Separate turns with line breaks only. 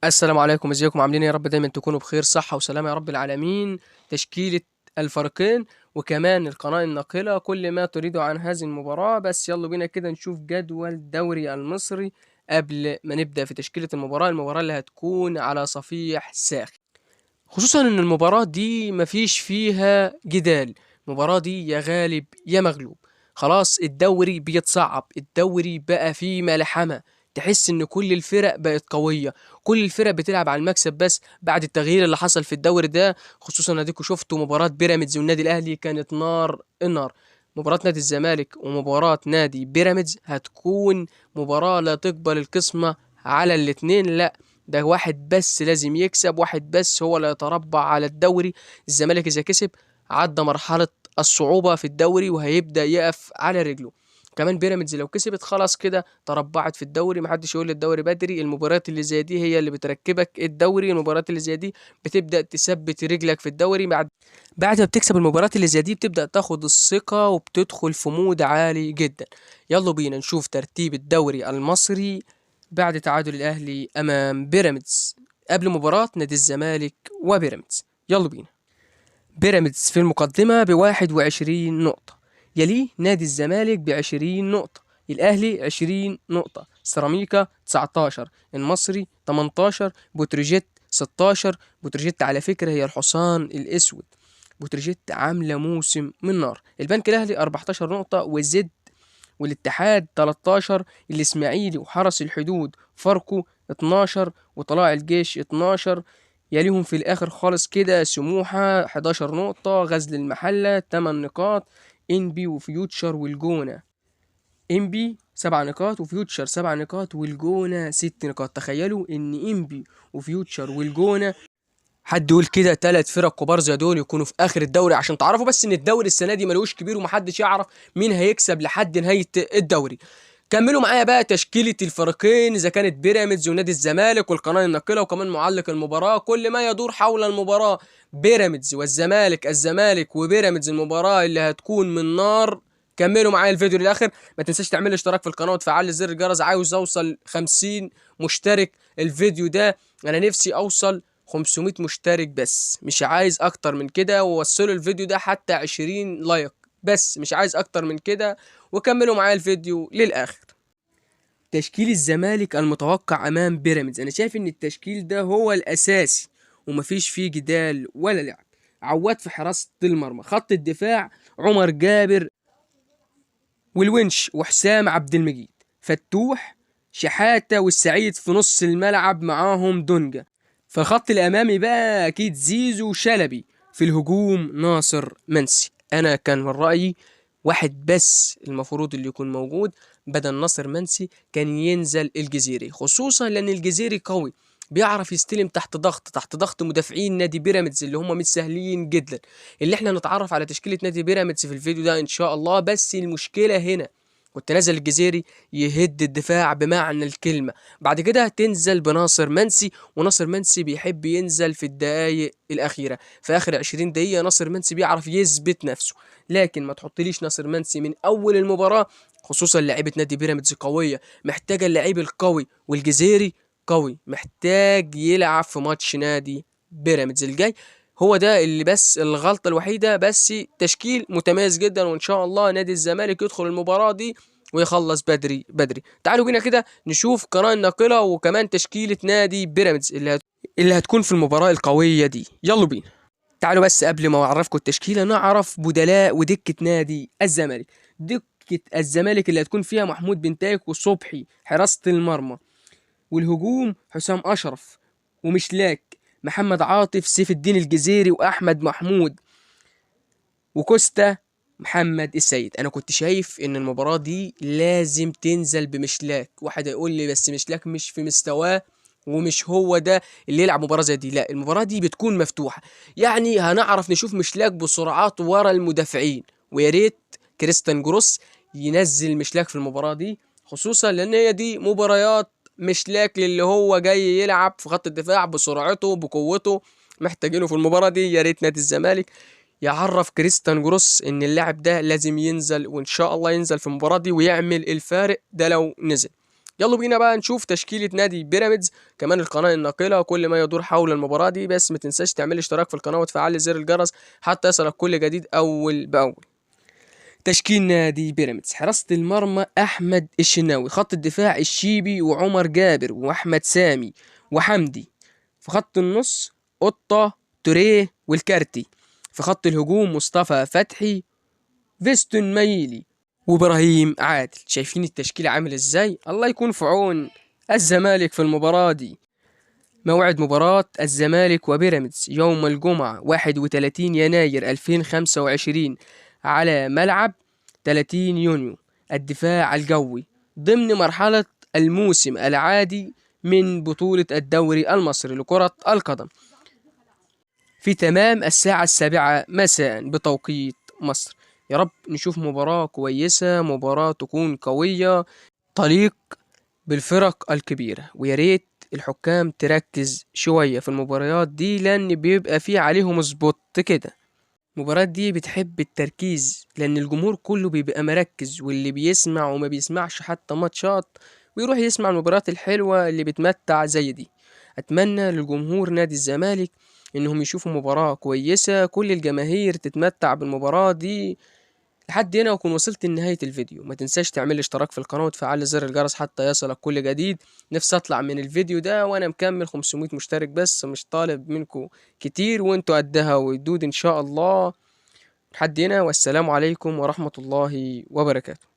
السلام عليكم، ازيكم عاملين إيه؟ يا رب دايما تكونوا بخير، صحة وسلامة يا رب العالمين. تشكيلة الفريقين وكمان القناة الناقلة كل ما تريدوا عن هذه المباراة. بس يلا بينا كده نشوف جدول الدوري المصري قبل ما نبدأ في تشكيلة المباراة اللي هتكون على صفيح ساخن. خصوصا ان المباراة دي مفيش فيها جدال، المباراة دي يا غالب يا مغلوب. خلاص الدوري بيتصعب، الدوري بقى فيه ملحمة. تحس ان كل الفرق بقت قوية، كل الفرق بتلعب على المكسب بس بعد التغيير اللي حصل في الدوري ده. خصوصا اديكوا شفتوا مباراة بيراميدز والنادي الاهلي كانت نار النار. مباراة نادي الزمالك ومباراة نادي بيراميدز هتكون مباراة لا تقبل القسمة على الاتنين، لا، ده واحد بس لازم يكسب، واحد بس هو اللي يتربع على الدوري. الزمالك إذا كسب عدى مرحلة الصعوبة في الدوري وهيبدأ يقف على رجله. كمان بيراميدز لو كسبت خلاص كده تربعت في الدوري، محدش يقول الدوري بدري. المباريات اللي زي دي هي اللي بتركبك الدوري، المباريات اللي زي دي بتبدأ تثبت رجلك في الدوري. بعد ما بتكسب المباريات اللي زي دي بتبدأ تاخد الثقة وبتدخل في مود عالي جدا. يلا بينا نشوف ترتيب الدوري المصري بعد تعادل الأهلي أمام بيراميدز قبل مباراة نادي الزمالك وبيراميدز. يلا بينا. بيراميدز في المقدمة ب21 نقطة، يليه نادي الزمالك ب20 نقطة، الأهلي 20 نقطة، سيراميكا 19، المصري 18، بتروجيت 16. بتروجيت على فكرة هي الحصان الأسود، بتروجيت عاملة موسم من نار. البنك الأهلي 14 نقطة، والزد والاتحاد 13، الإسماعيلي وحرس الحدود فاركو 12، وطلائع الجيش 12. يليهم في الآخر خالص كده سموحة 11 نقطة، غزل المحلة 8 نقاط، إنبي وفيوتشر والجونة. إنبي 7 نقاط وفيوتشر 7 نقاط والجونة 6 نقاط. تخيلوا إن إنبي وفيوتشر والجونة، حد يقول كده تلات فرق كبار زي دول يكونوا في اخر الدوري؟ عشان تعرفوا بس ان الدوري السنه دي ملوش كبير ومحدش يعرف مين هيكسب لحد نهايه الدوري. كملوا معايا بقى تشكيله الفريقين اذا كانت بيراميدز ونادي الزمالك والقناه الناقله وكمان معلق المباراه، كل ما يدور حول المباراه. بيراميدز والزمالك، الزمالك وبيراميدز، المباراه اللي هتكون من نار. كملوا معايا الفيديو للاخر، ما تنساش تعمل اشتراك في القناه وتفعل زر الجرس. عاوز اوصل 50 مشترك الفيديو ده، انا نفسي اوصل 500 مشترك بس، مش عايز اكتر من كده. ووصلوا الفيديو ده حتى 20 لايك بس، مش عايز اكتر من كده. وكملوا معايا الفيديو للاخر. تشكيل الزمالك المتوقع امام بيراميدز، انا شايف ان التشكيل ده هو الاساسي ومفيش فيه جدال ولا لعب. عواد في حراسة المرمى، خط الدفاع عمر جابر والونش وحسام عبد المجيد، فتوح شحاتة والسعيد في نص الملعب معاهم دونجا. في الخط الأمامي بقى أكيد زيزو وشلبي. في الهجوم ناصر منسي. أنا كان من رأيي واحد بس المفروض اللي يكون موجود بدل ناصر منسي، كان ينزل الجزيري، خصوصا لأن الجزيري قوي، بيعرف يستلم تحت ضغط مدافعين نادي بيراميدز اللي هم مش سهلين جدا. اللي احنا نتعرف على تشكيلة نادي بيراميدز في الفيديو ده ان شاء الله. بس المشكلة هنا كنت نازل الجزيري يهد الدفاع بمعنى الكلمة، بعد كده تنزل بناصر منسي، وناصر منسي بيحب ينزل في الدقايق الأخيرة. في آخر 20 دقيقة ناصر منسي بيعرف يثبت نفسه، لكن ما تحطليش ناصر منسي من أول المباراة. خصوصا لعيبة نادي بيراميدز قوية، محتاجة اللعيب القوي، والجزيري قوي محتاج يلعب في ماتش نادي بيراميدز الجاي. هو ده اللي بس الغلطة الوحيدة، بس تشكيل متميز جدا، وإن شاء الله نادي الزمالك يدخل المباراة دي ويخلص بدري بدري. تعالوا بينا كده نشوف قناة الناقلة وكمان تشكيلة نادي بيراميدز اللي هتكون في المباراة القوية دي. يلا بينا. تعالوا بس قبل ما اعرفكم التشكيلة نعرف بدلاء ودكة نادي الزمالك. دكة الزمالك اللي هتكون فيها محمود بنتايك وصبحي حراسة المرمى، والهجوم حسام أشرف ومشلاك، محمد عاطف، سيف الدين الجزيري، وأحمد محمود، وكوستا، محمد السيد. أنا كنت شايف إن المباراة دي لازم تنزل بمشلاك. واحد هيقول لي بس مشلاك مش في مستواه ومش هو ده اللي يلعب مباراة زي دي. لا، المباراة دي بتكون مفتوحة، يعني هنعرف نشوف مشلاك بسرعات ورا المدافعين. ويا ريت كريستيان جروس ينزل مشلاك في المباراة دي، خصوصا لأن هي دي مباريات مشلاك اللي هو جاي يلعب في خط الدفاع بسرعته بقوته، محتاجينه في المباراة دي. يا ريت نادي الزمالك يعرف كريستيان جروس ان اللاعب ده لازم ينزل، وان شاء الله ينزل في المباراة دي ويعمل الفارق ده لو نزل. يلا بينا بقى نشوف تشكيلة نادي بيراميدز، كمان القناة الناقلة كل ما يدور حول المباراة دي. بس ما تنساش تعمل اشتراك في القناة وتفعل زر الجرس حتى يصلك كل جديد أول بأول. تشكيل نادي بيراميدز: حراسة المرمى أحمد الشناوي، خط الدفاع الشيبي وعمر جابر وأحمد سامي وحمدي، في خط النص قطة توريه والكارتي، في خط الهجوم مصطفى فتحي فيستون مايلي وابراهيم عادل. شايفين التشكيل عامل ازاي؟ الله يكون في عون الزمالك في المباراة دي. موعد مباراة الزمالك وبيراميدز يوم الجمعة 31 يناير 2025 على ملعب 30 يونيو. الدفاع الجوي ضمن مرحلة الموسم العادي من بطولة الدوري المصري لكرة القدم، في تمام الساعة 7 مساء بتوقيت مصر. يا رب نشوف مباراة كويسة، مباراة تكون قوية تليق بالفرق الكبيرة. ويا ريت الحكام تركز شوية في المباريات دي، لأن بيبقى فيه عليهم سبوت كده. المباريات دي بتحب التركيز، لأن الجمهور كله بيبقى مركز، واللي بيسمع وما بيسمعش حتى ماتشات ويروح يسمع المباريات الحلوة اللي بتمتع زي دي. أتمنى للجمهور نادي الزمالك إنهم يشوفوا مباراة كويسة، كل الجماهير تتمتع بالمباراة دي. لحد هنا أكون وصلت لنهاية الفيديو. ما تنساش تعمل اشتراك في القناة وتفعل زر الجرس حتى يصلك كل جديد. نفسي أطلع من الفيديو ده وأنا مكمل 500 مشترك، بس مش طالب منكم كتير وانتوا قدها ودود إن شاء الله. لحد هنا، والسلام عليكم ورحمة الله وبركاته.